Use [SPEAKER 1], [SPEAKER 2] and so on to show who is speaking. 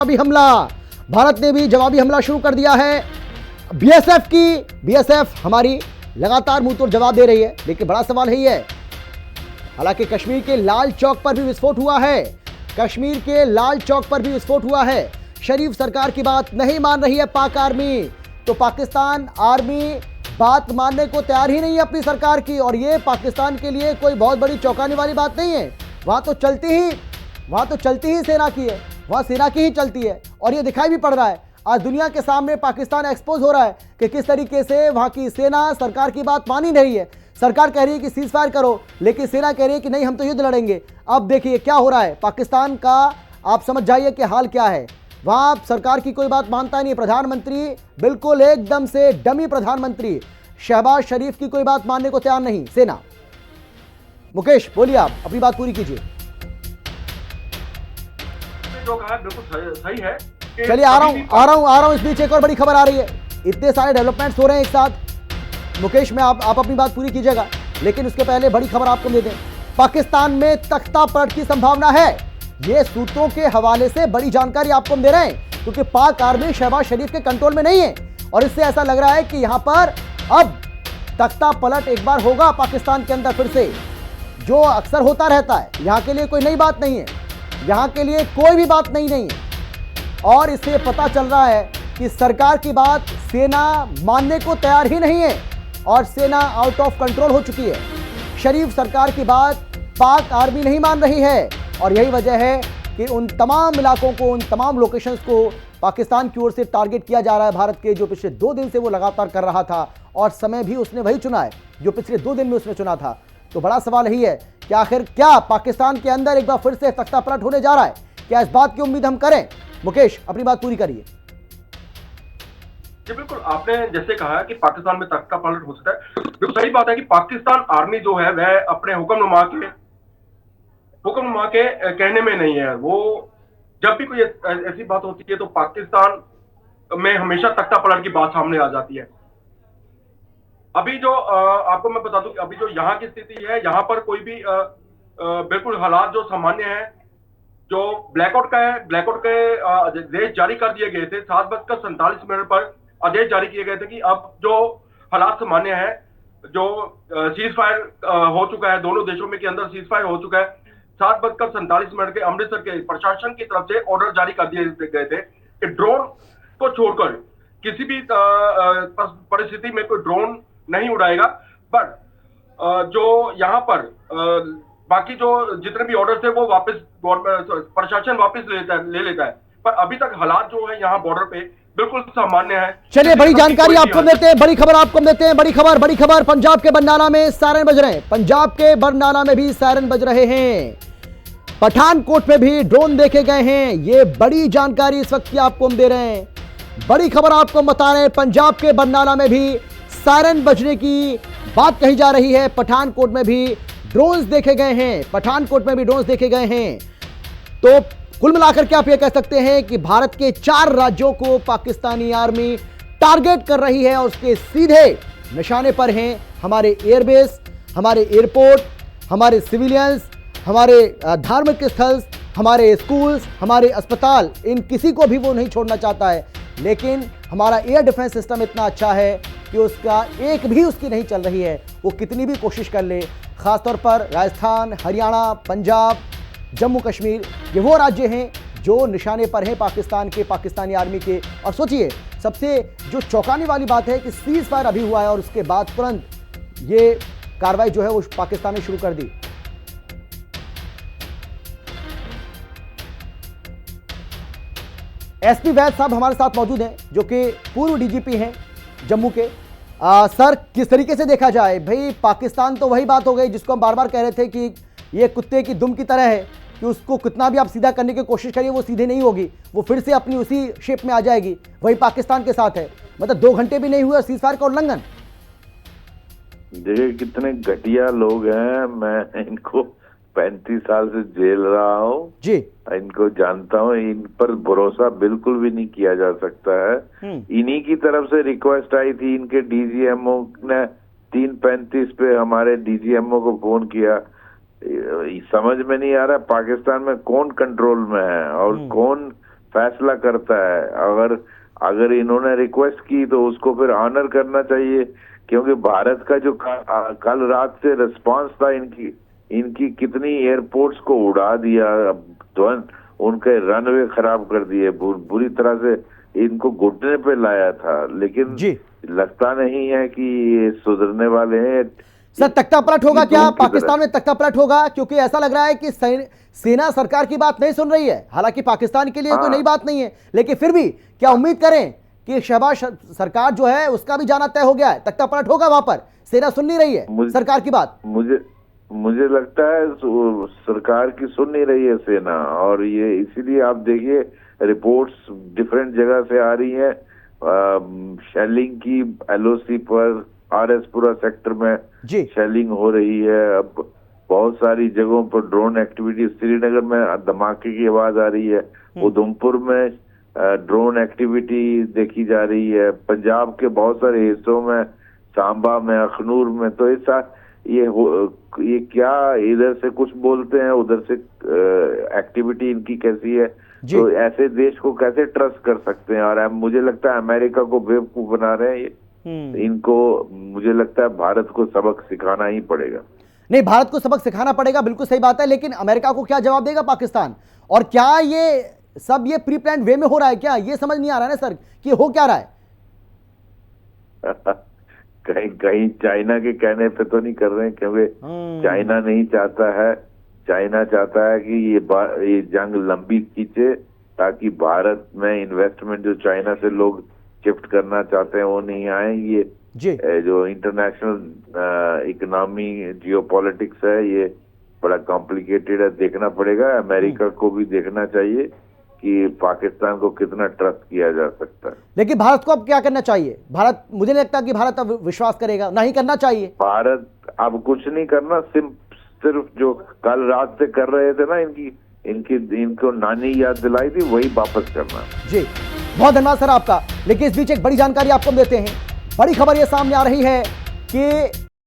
[SPEAKER 1] जवाबी हमला, भारत ने भी जवाबी हमला शुरू कर दिया है बीएसएफ की। बीएसएफ हमारी लगातार मुंह तोड़ जवाब दे रही है, लेकिन बड़ा सवाल है ये, हालांकि कश्मीर के लाल चौक पर भी विस्फोट हुआ है। कश्मीर के लाल चौक पर भी विस्फोट हुआ है। शरीफ सरकार की बात नहीं मान रही है पाक आर्मी, तो पाकिस्तान आर्मी बात मानने को तैयार ही नहीं है अपनी सरकार की। और ये पाकिस्तान के लिए कोई बहुत बड़ी चौंकाने वाली बात नहीं है। वहां तो चलती ही सेना की है, वहां सेना की ही चलती है। और ये दिखाई भी पड़ रहा है, आज दुनिया के सामने पाकिस्तान एक्सपोज हो रहा है कि किस तरीके से वहां की सेना सरकार की बात मान ही नहीं है। सरकार कह रही है कि सीज फायर करो, लेकिन सेना कह रही है कि नहीं, हम तो युद्ध लड़ेंगे। अब देखिए क्या हो रहा है पाकिस्तान का, आप समझ जाइए कि हाल क्या है। वहां सरकार की कोई बात मानता नहीं, प्रधानमंत्री बिल्कुल एकदम से डमी प्रधानमंत्री शहबाज शरीफ की कोई बात मानने को तैयार नहीं सेना। मुकेश बोलिए, आप अपनी बात पूरी कीजिए।
[SPEAKER 2] जो कहा बिल्कुल सही है।
[SPEAKER 1] चलिए आ रहा हूं। इस बीच एक और बड़ी खबर आ रही है, इतने सारे डेवलपमेंट्स हो रहे हैं एक साथ। मुकेश में आप अपनी बात पूरी कीजिएगा, लेकिन उसके पहले बड़ी खबर आपको दे दें। पाकिस्तान में तख्ता पलट की संभावना है, ये सूत्रों के हवाले से बड़ी जानकारी आपको दे रहे हैं, क्योंकि पाक आर्मी शहबाज शरीफ के कंट्रोल में नहीं है। और इससे ऐसा लग रहा है कि यहां पर अब तख्ता पलट एक बार होगा पाकिस्तान के अंदर फिर से, जो अक्सर होता रहता है। यहां के लिए कोई नई बात नहीं है, यहां के लिए कोई भी बात नहीं है। और इससे पता चल रहा है कि सरकार की बात सेना मानने को तैयार ही नहीं है, और सेना आउट ऑफ कंट्रोल हो चुकी है। शरीफ सरकार की बात पाक आर्मी नहीं मान रही है, और यही वजह है कि उन तमाम इलाकों को, उन तमाम लोकेशंस को पाकिस्तान की ओर से टारगेट किया जा रहा है भारत के, जो पिछले 2 दिन से वो लगातार कर रहा था। और समय भी उसने वही चुना है जो पिछले 2 दिन में उसने चुना था। तो बड़ा सवाल यही है कि आखिर क्या पाकिस्तान के अंदर एक बार फिर से तख्ता पलट होने जा रहा है, क्या इस बात की उम्मीद हम करें? मुकेश अपनी बात पूरी करिए।
[SPEAKER 2] जी बिल्कुल, आपने जैसे कहा कि पाकिस्तान में तख्ता पलट हो सकता है, बिल्कुल सही बात है कि पाकिस्तान आर्मी जो है वह अपने हुक्मनुमा के कहने में नहीं है। वो जब भी कोई ऐसी बात होती है तो पाकिस्तान में हमेशा तख्ता पलट की बात सामने आ जाती है। अभी जो आपको मैं बता दूं कि अभी जो यहाँ की स्थिति है, यहाँ पर कोई भी बिल्कुल हालात जो सामान्य है। जो ब्लैकआउट का है, ब्लैकआउट के आदेश जारी कर दिए गए थे, 7:47 पर आदेश जारी किए गए थे कि अब जो हालात सामान्य है, जो सीज फायर हो चुका है, दोनों देशों में के अंदर सीज फायर हो चुका है। 7:47 के अमृतसर के प्रशासन की तरफ से ऑर्डर जारी कर दिए गए थे कि ड्रोन को छोड़कर किसी भी परिस्थिति में कोई ड्रोन नहीं उड़ाएगा। बट जो यहाँ पर बाकी जो जितने भी ऑर्डर थे वो वापस प्रशासन वापस ले लेता है। पर अभी तक हालात जो है यहाँ बॉर्डर पे बिल्कुल सामान्य है।
[SPEAKER 1] चलिए बड़ी जानकारी आपको देते हैं, बड़ी खबर आपको देते हैं। बड़ी खबर पंजाब के बरनाला में सायरन बज रहे हैं। पंजाब के बरनाला में भी सायरन बज रहे हैं। पठानकोट में भी ड्रोन देखे गए हैं। ये बड़ी जानकारी इस वक्त की आपको हम दे रहे हैं, बड़ी खबर आपको बता रहे हैं। पंजाब के बरनाला में भी सायरन बजने की बात कही जा रही है। पठानकोट में भी ड्रोन्स देखे गए हैं। तो कुल मिलाकर के आप ये कह सकते हैं कि भारत के 4 राज्यों को पाकिस्तानी आर्मी टारगेट कर रही है, और उसके सीधे निशाने पर हैं हमारे एयरबेस, हमारे एयरपोर्ट, हमारे सिविलियंस, हमारे धार्मिक स्थल, हमारे स्कूल्स, हमारे अस्पताल। इन किसी को भी वो नहीं छोड़ना चाहता है। लेकिन हमारा एयर डिफेंस सिस्टम इतना अच्छा है कि उसका एक भी उसकी नहीं चल रही है, वो कितनी भी कोशिश कर ले। खासतौर पर राजस्थान, हरियाणा, पंजाब, जम्मू कश्मीर, ये वो राज्य हैं जो निशाने पर हैं पाकिस्तान के, पाकिस्तानी आर्मी के। और सोचिए, सबसे जो चौंकाने वाली बात है कि सीज फायर अभी हुआ है, और उसके बाद तुरंत ये कार्रवाई जो है वो पाकिस्तान ने शुरू कर दी। एसपी वैद साहब हमारे साथ मौजूद हैं, जो कि पूर्व डीजीपी हैं जम्मू के। सर, किस तरीके से देखा जाए भाई, पाकिस्तान तो वही बात हो गई जिसको हम बार बार कह रहे थे कि ये कुत्ते की दुम की तरह है, कि उसको कितना भी आप सीधा करने की कोशिश करिए वो सीधी नहीं होगी, वो फिर से अपनी उसी शेप में आ जाएगी। वही पाकिस्तान के साथ है, मतलब 2 घंटे भी नहीं हुए सीज फायर का उल्लंघन।
[SPEAKER 3] देखिए कितने घटिया लोग हैं, मैं इनको 35 साल से जेल रहा हूँ
[SPEAKER 1] जी,
[SPEAKER 3] इनको जानता हूँ। इन पर भरोसा बिल्कुल भी नहीं किया जा सकता है। इन्हीं की तरफ से रिक्वेस्ट आई थी, इनके डीजीएमओ ने 3:35 पे हमारे डीजीएमओ को फोन किया। समझ में नहीं आ रहा पाकिस्तान में कौन कंट्रोल में है और कौन फैसला करता है। अगर इन्होंने रिक्वेस्ट की तो उसको फिर ऑनर करना चाहिए, क्योंकि भारत का जो कल रात से रिस्पांस था, इनकी कितनी एयरपोर्ट्स को उड़ा दिया, ध्वंस, उनके रनवे खराब कर दिए, बुरी तरह से इनको घुटने पे लाया था, लेकिन लगता नहीं है कि ये सुधरने वाले हैं।
[SPEAKER 1] सर तख्ता पलट होगा क्या पाकिस्तान में? तख्ता पलट होगा, क्योंकि ऐसा लग रहा है कि सेना सरकार की बात नहीं सुन रही है। हालांकि पाकिस्तान के लिए कोई नई बात नहीं है, लेकिन फिर भी क्या उम्मीद करें कि शहबाज सरकार जो है उसका भी जाना तय हो गया है? तख्ता पलट होगा वहां पर? सेना सुन नहीं रही है सरकार की बात।
[SPEAKER 3] मुझे लगता है सरकार की सुन नहीं रही है सेना, और ये इसीलिए आप देखिए रिपोर्ट्स डिफरेंट जगह से आ रही है। शेलिंग की LOC पर RS-पुरा सेक्टर में शेलिंग हो रही है। अब बहुत सारी जगहों पर ड्रोन एक्टिविटी, श्रीनगर में धमाके की आवाज आ रही है, उधमपुर में ड्रोन एक्टिविटी देखी जा रही है, पंजाब के बहुत सारे हिस्सों में, सांबा में, अखनूर में। तो ये क्या इधर से कुछ बोलते हैं, उधर से एक्टिविटी इनकी कैसी है, तो ऐसे देश को कैसे ट्रस्ट कर सकते हैं? और मुझे लगता है अमेरिका को बेवकूफ बना रहे हैं ये। इनको मुझे लगता है भारत को सबक सिखाना ही पड़ेगा।
[SPEAKER 1] नहीं, भारत को सबक सिखाना पड़ेगा, बिल्कुल सही बात है, लेकिन अमेरिका को क्या जवाब देगा पाकिस्तान? और क्या ये सब ये प्री प्लान वे में हो रहा है क्या? ये समझ नहीं आ रहा है ना सर कि हो क्या रहा है।
[SPEAKER 3] कहीं चाइना के कहने पे तो नहीं कर रहे हैं, क्योंकि चाइना नहीं चाहता है। चाइना चाहता है कि ये जंग लंबी खींचे, ताकि भारत में इन्वेस्टमेंट जो चाइना से लोग शिफ्ट करना चाहते हैं वो नहीं आए। ये जो इंटरनेशनल इकोनॉमी जियोपॉलिटिक्स है, ये बड़ा कॉम्प्लिकेटेड है, देखना पड़ेगा। अमेरिका को भी देखना चाहिए कि पाकिस्तान को कितना ट्रस्ट किया जा सकता है।
[SPEAKER 1] लेकिन भारत को अब क्या करना चाहिए? भारत, मुझे नहीं लगता कि भारत अब विश्वास करेगा, नहीं करना चाहिए।
[SPEAKER 3] भारत अब कुछ नहीं करना, सिर्फ जो कल रात से कर रहे थे ना, इनको नानी याद दिलाई थी, वही वापस करना।
[SPEAKER 1] जी बहुत धन्यवाद सर आपका। लेकिन इस बीच एक बड़ी जानकारी आपको देते हैं। बड़ी खबर यह सामने आ रही है कि